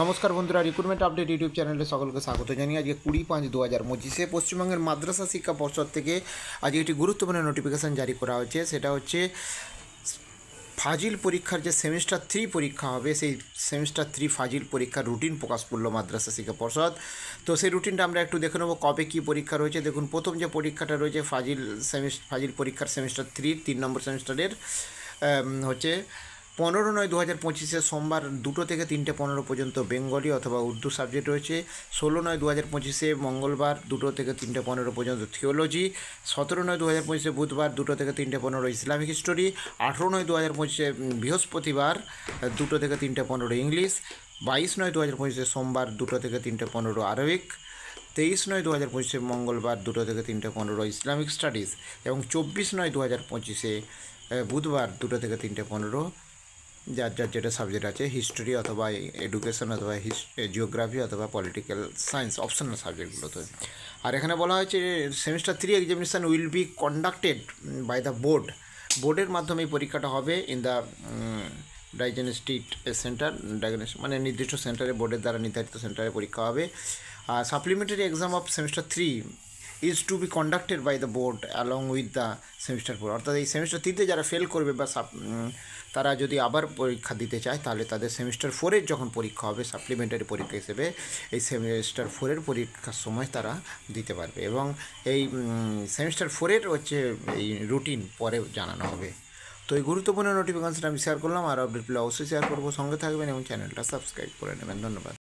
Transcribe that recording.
নমস্কার বন্ধুরা, recruitment update YouTube চ্যানেলে সকলকে স্বাগত জানিয়ে আজকে 20/5/2025 পশ্চিমবঙ্গের মাদ্রাসা শিক্ষা পর্ষদ থেকে আজকে একটি গুরুত্বপূর্ণ নোটিফিকেশান জারি করা হয়েছে। সেটা হচ্ছে ফাজিল পরীক্ষার যে সেমিস্টার 3 পরীক্ষা হবে, সেই সেমিস্টার 3 ফাজিল পরীক্ষার রুটিন প্রকাশ করলো মাদ্রাসা শিক্ষা পর্ষদ। তো সেই রুটিনটা আমরা একটু দেখে নেবো কবে কী পরীক্ষা রয়েছে। দেখুন, প্রথম যে পরীক্ষাটা রয়েছে ফাজিল পরীক্ষার সেমিস্টার 3 নম্বর সেমিস্টারের হচ্ছে 15/9/2025 সোমবার 2টো থেকে 3:15 পর্যন্ত বেঙ্গলি অথবা উর্দু সাবজেক্ট রয়েছে। 16/9/2025 মঙ্গলবার 2টো থেকে 3:15 পর্যন্ত থিওলজি। 17/9/2025 বুধবার 2টো থেকে 3:15 ইসলামিক হিস্টোরি। 18/9/2025 বৃহস্পতিবার 2টো থেকে 3:15 ইংলিশ। 22/9/2025 সোমবার 2টো থেকে 3:15 আরবিক। 23/9/2025 মঙ্গলবার 2টো থেকে 3:15 ইসলামিক স্টাডিজ এবং 24/9/2025 বুধবার 2টো থেকে 3:15 যার যেটা সাবজেক্ট আছে, হিস্ট্রি অথবা এডুকেশন অথবা জিওগ্রাফি অথবা পলিটিক্যাল সায়েন্স অপশনাল সাবজেক্টগুলোতে। আর এখানে বলা হয়েছে semester 3 examination will be conducted by the বোর্ডের মাধ্যমে এই পরীক্ষাটা হবে ইন দ্য ডায়াগনস্টিক সেন্টার। মানে নির্দিষ্ট সেন্টারে, বোর্ডের দ্বারা নির্ধারিত সেন্টারে পরীক্ষা হবে। আর supplementary exam of semester 3 is to be conducted by the board along with the semester 4। অর্থাৎ এই সেমিস্টার 3তে যারা ফেল করবে বা তারা যদি আবার পরীক্ষা দিতে চায়, তাহলে তাদের সেমিস্টার 4-এর যখন পরীক্ষা হবে সাপ্লিমেন্টারি পরীক্ষা হিসেবে, এই সেমিস্টার 4-এর পরীক্ষার সময় তারা দিতে পারবে। এবং এই সেমিস্টার 4-এর হচ্ছে এই রুটিন পরে জানানো হবে। তো এই গুরুত্বপূর্ণ নোটিফিকেশনটা আমি শেয়ার করলাম। আর আপডেট পেলে অবশ্যই শেয়ার করবো, সঙ্গে থাকবেন এবং চ্যানেলটা সাবস্ক্রাইব করে নেবেন। ধন্যবাদ।